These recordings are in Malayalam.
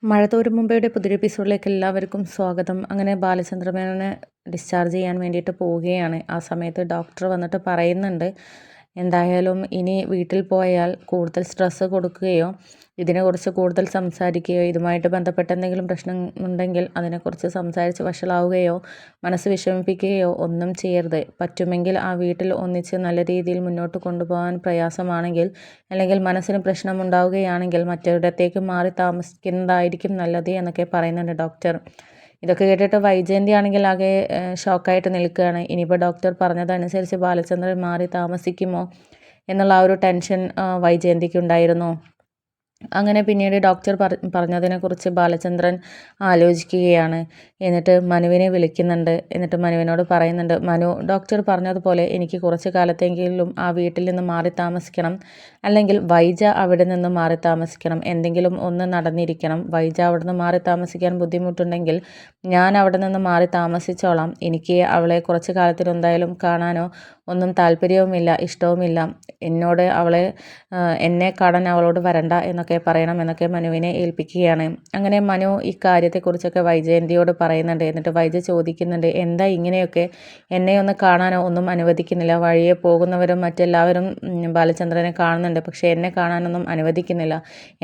മഴ തോരും മുമ്പയുടെ പുതിയൊരു എപ്പിസോഡിലേക്ക് എല്ലാവർക്കും സ്വാഗതം. അങ്ങനെ ബാലചന്ദ്രമേനോനെ ഡിസ്ചാർജ് ചെയ്യാൻ വേണ്ടിയിട്ട് പോവുകയാണ്. ആ സമയത്ത് ഡോക്ടർ വന്നിട്ട് പറയുന്നുണ്ട്, എന്തായാലും ഇനി വീട്ടിൽ പോയാൽ കൂടുതൽ സ്ട്രെസ്സ് കൊടുക്കുകയോ ഇതിനെക്കുറിച്ച് കൂടുതൽ സംസാരിക്കുകയോ ഇതുമായിട്ട് ബന്ധപ്പെട്ട എന്തെങ്കിലും പ്രശ്നം ഉണ്ടെങ്കിൽ അതിനെക്കുറിച്ച് സംസാരിച്ച് വഷളാവുകയോ മനസ്സ് വിഷമിപ്പിക്കുകയോ ഒന്നും ചെയ്യരുത്. പറ്റുമെങ്കിൽ ആ വീട്ടിൽ ഒന്നിച്ച് നല്ല രീതിയിൽ മുന്നോട്ട് കൊണ്ടുപോകാൻ പ്രയാസമാണെങ്കിൽ അല്ലെങ്കിൽ മനസ്സിന് പ്രശ്നമുണ്ടാവുകയാണെങ്കിൽ മറ്റൊരിടത്തേക്ക് മാറി താമസിക്കുന്നതായിരിക്കും നല്ലത് എന്നൊക്കെ പറയുന്നുണ്ട് ഡോക്ടർ. ഇതൊക്കെ കേട്ടിട്ട് വൈജയന്തി ആണെങ്കിൽ ആകെ ഷോക്കായിട്ട് നിൽക്കുകയാണ്. ഇനിയിപ്പോൾ ഡോക്ടർ പറഞ്ഞതനുസരിച്ച് ബാലചന്ദ്രൻ മാറി താമസിക്കുമോ എന്നുള്ള ആ ഒരു ടെൻഷൻ വൈജയന്തിക്ക് ഉണ്ടായിരുന്നു. അങ്ങനെ പിന്നീട് ഡോക്ടർ പറഞ്ഞതിനെക്കുറിച്ച് ബാലചന്ദ്രൻ ആലോചിക്കുകയാണ്. എന്നിട്ട് മനുവിനെ വിളിക്കുന്നുണ്ട്. എന്നിട്ട് മനുവിനോട് പറയുന്നുണ്ട്, മനു, ഡോക്ടർ പറഞ്ഞതുപോലെ എനിക്ക് കുറച്ച് കാലത്തെങ്കിലും ആ വീട്ടിൽ നിന്ന് മാറി താമസിക്കണം, അല്ലെങ്കിൽ വൈജ അവിടെ നിന്ന് മാറി താമസിക്കണം. എന്തെങ്കിലും ഒന്ന് നടന്നിരിക്കണം. വൈജ അവിടെ നിന്ന് മാറി താമസിക്കാൻ ബുദ്ധിമുട്ടുണ്ടെങ്കിൽ ഞാൻ അവിടെ നിന്ന് മാറി താമസിച്ചോളാം. എനിക്ക് അവളെ കുറച്ച് കാലത്തിന് എന്തായാലും കാണാനോ ഒന്നും താല്പര്യവുമില്ല, ഇഷ്ടവുമില്ല. എന്നെ കാണാൻ അവളോട് വരണ്ട എന്നൊക്കെ പറയണം എന്നൊക്കെ മനുവിനെ ഏൽപ്പിക്കുകയാണ്. അങ്ങനെ മനു ഇക്കാര്യത്തെക്കുറിച്ചൊക്കെ വൈജയന്തിയോട് പറയുന്നുണ്ട്. എന്നിട്ട് വൈജ ചോദിക്കുന്നുണ്ട്, എന്താ ഇങ്ങനെയൊക്കെ, എന്നെ ഒന്ന് കാണാനോ ഒന്നും അനുവദിക്കുന്നില്ല. വഴിയെ പോകുന്നവരും മറ്റെല്ലാവരും ബാലചന്ദ്രനെ കാണുന്നുണ്ട്, പക്ഷേ എന്നെ കാണാനൊന്നും അനുവദിക്കുന്നില്ല.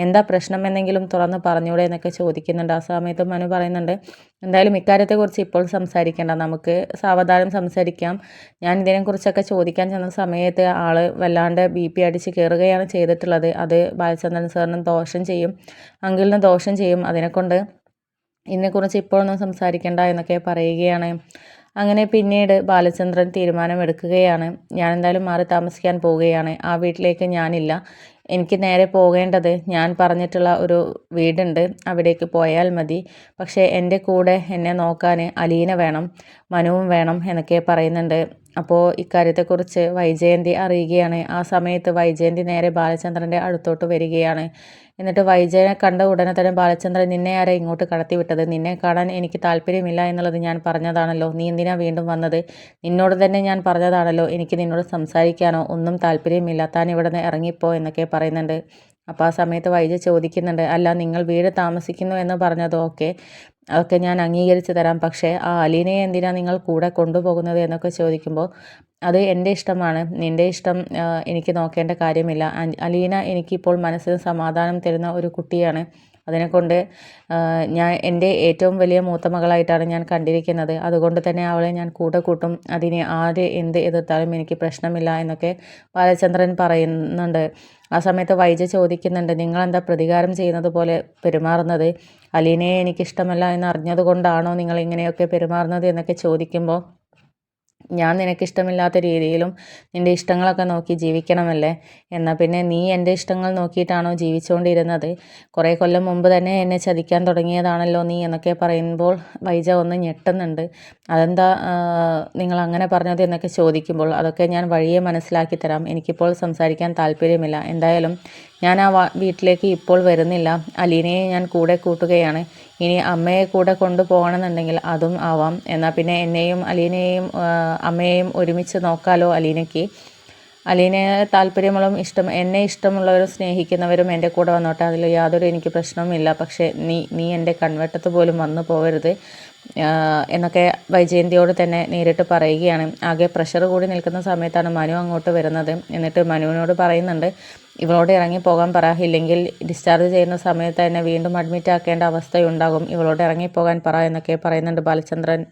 എന്താ പ്രശ്നം എന്നെങ്കിലും തുറന്ന് പറഞ്ഞൂടെ എന്നൊക്കെ ചോദിക്കുന്നുണ്ട്. ആ സമയത്ത് മനു പറയുന്നുണ്ട്, എന്തായാലും ഇക്കാര്യത്തെക്കുറിച്ച് ഇപ്പോൾ സംസാരിക്കേണ്ട, നമുക്ക് സാവധാനം സംസാരിക്കാം. ഞാൻ ഇതിനെക്കുറിച്ചൊക്കെ ചോദിക്കാൻ ചെന്ന സമയത്ത് ആൾ വല്ലാണ്ട് BP അടിച്ച് കയറുകയാണ് ചെയ്തിട്ടുള്ളത്. അത് ബാലചന്ദ്രൻ സാറിനും ദോഷം ചെയ്യും, അങ്കിളിന് ദോഷം ചെയ്യും. അതിനെക്കൊണ്ട് ഇതിനെക്കുറിച്ച് ഇപ്പോഴൊന്നും സംസാരിക്കേണ്ട എന്നൊക്കെ പറയുകയാണ്. അങ്ങനെ പിന്നീട് ബാലചന്ദ്രൻ തീരുമാനമെടുക്കുകയാണ്. ഞാൻ എന്തായാലും മാറി താമസിക്കാൻ പോവുകയാണ്. ആ വീട്ടിലേക്ക് ഞാനില്ല. എനിക്ക് നേരെ പോകേണ്ടത് ഞാൻ പറഞ്ഞിട്ടുള്ള ഒരു വീടുണ്ട്, അവിടേക്ക് പോയാൽ മതി. പക്ഷേ എൻ്റെ കൂടെ എന്നെ നോക്കാൻ അലീന വേണം, മനുവും വേണം എന്നൊക്കെ പറയുന്നുണ്ട്. അപ്പോൾ ഇക്കാര്യത്തെക്കുറിച്ച് വൈജയന്തി അറിയുകയാണ്. ആ സമയത്ത് വൈജയന്തി നേരെ ബാലചന്ദ്രൻ്റെ അടുത്തോട്ട് വരികയാണ്. എന്നിട്ട് വൈജയനെ കണ്ട ഉടനെ തന്നെ ബാലചന്ദ്രൻ, നിന്നെ ആരാ ഇങ്ങോട്ട് കടത്തിവിട്ടത്? നിന്നെ കാണാൻ എനിക്ക് താല്പര്യമില്ല എന്നുള്ളത് ഞാൻ പറഞ്ഞതാണല്ലോ, നീ എന്തിനാ വീണ്ടും വന്നത്? നിന്നോട് തന്നെ ഞാൻ പറഞ്ഞതാണല്ലോ എനിക്ക് നിന്നോട് സംസാരിക്കാനോ ഒന്നും താല്പര്യമില്ല, താൻ ഇവിടെ നിന്ന് ഇറങ്ങിപ്പോ എന്നൊക്കെ പറയുന്നുണ്ട്. അപ്പോൾ ആ സമയത്ത് വൈജ ചോദിക്കുന്നുണ്ട്, അല്ല, നിങ്ങൾ വീട് താമസിക്കുന്നു എന്ന് പറഞ്ഞതോ അതൊക്കെ ഞാൻ അംഗീകരിച്ച് തരാം, പക്ഷേ ആ അലീനയെ എന്തിനാ നിങ്ങൾ കൂടെ കൊണ്ടുപോകുന്നത് എന്നൊക്കെ ചോദിക്കുമ്പോൾ, അത് എൻ്റെ ഇഷ്ടമാണ്, നിൻ്റെ ഇഷ്ടം എനിക്ക് നോക്കേണ്ട കാര്യമില്ല. അലീന എനിക്കിപ്പോൾ മനസ്സിന് സമാധാനം തരുന്ന ഒരു കുട്ടിയാണ്. അതിനെക്കൊണ്ട് ഞാൻ എൻ്റെ ഏറ്റവും വലിയ മൂത്ത മകളായിട്ടാണ് ഞാൻ കണ്ടിരിക്കുന്നത്. അതുകൊണ്ട് തന്നെ അവളെ ഞാൻ കൂടെ കൂട്ടും. അതിന് ആര് എന്ത് എതിർത്താലും എനിക്ക് പ്രശ്നമില്ല എന്നൊക്കെ ബാലചന്ദ്രൻ പറയുന്നുണ്ട്. ആ സമയത്ത് വൈജ ചോദിക്കുന്നുണ്ട്, നിങ്ങളെന്താ പ്രതികാരം ചെയ്യുന്നത് പോലെ പെരുമാറുന്നത്? അലീനയെ എനിക്കിഷ്ടമല്ല എന്നറിഞ്ഞത് കൊണ്ടാണോ നിങ്ങൾ ഇങ്ങനെയൊക്കെ പെരുമാറുന്നത് എന്നൊക്കെ ചോദിക്കുമ്പോൾ, ഞാൻ നിനക്കിഷ്ടമില്ലാത്ത രീതിയിലും നിൻ്റെ ഇഷ്ടങ്ങളൊക്കെ നോക്കി ജീവിക്കണമല്ലേ? എന്നാൽ പിന്നെ നീ എൻ്റെ ഇഷ്ടങ്ങൾ നോക്കിയിട്ടാണോ ജീവിച്ചുകൊണ്ടിരുന്നത്? കുറേ കൊല്ലം മുമ്പ് തന്നെ എന്നെ ചതിക്കാൻ തുടങ്ങിയതാണല്ലോ നീ എന്നൊക്കെ പറയുമ്പോൾ വൈജ ഒന്ന് ഞെട്ടുന്നുണ്ട്. അതെന്താ നിങ്ങൾ അങ്ങനെ പറഞ്ഞത് എന്നൊക്കെ ചോദിക്കുമ്പോൾ, അതൊക്കെ ഞാൻ വഴിയെ മനസ്സിലാക്കി തരാം, എനിക്കിപ്പോൾ സംസാരിക്കാൻ താല്പര്യമില്ല. എന്തായാലും ഞാൻ ആ വീട്ടിലേക്ക് ഇപ്പോൾ വരുന്നില്ല. അലീനയെ ഞാൻ കൂടെ കൂട്ടുകയാണ്. ഇനി അമ്മയെ കൂടെ കൊണ്ടുപോകണമെന്നുണ്ടെങ്കിൽ അതും ആവാം. എന്നാൽ പിന്നെ എന്നെയും അലീനയെയും അമ്മയെയും ഒരുമിച്ച് നോക്കാമല്ലോ അലീനയ്ക്ക്. അലീനയെ താല്പര്യമുള്ളതും എന്നെ ഇഷ്ടമുള്ളവരും സ്നേഹിക്കുന്നവരും എൻ്റെ കൂടെ വന്നോട്ടെ, അതിൽ യാതൊരു എനിക്ക് പ്രശ്നവുമില്ല. പക്ഷേ നീ എൻ്റെ കൺവെട്ടത്ത് പോലും വന്നു പോകരുത് എന്നൊക്കെ വൈജയന്തിയോട് തന്നെ നേരിട്ട് പറയുകയാണ്. ആകെ പ്രഷർ കൂടി നിൽക്കുന്ന സമയത്താണ് മനു അങ്ങോട്ട് വരുന്നത്. എന്നിട്ട് മനുവിനോട് പറയുന്നുണ്ട്, ഇവളോട് ഇറങ്ങിപ്പോകാൻ പറ, ഇല്ലെങ്കിൽ ഡിസ്ചാർജ് ചെയ്യുന്ന സമയത്ത് തന്നെ വീണ്ടും അഡ്മിറ്റ് ആക്കേണ്ട അവസ്ഥയുണ്ടാകും, ഇവളോട് ഇറങ്ങിപ്പോകാൻ പറ എന്നൊക്കെ പറയുന്നുണ്ട് ബാലചന്ദ്രൻ.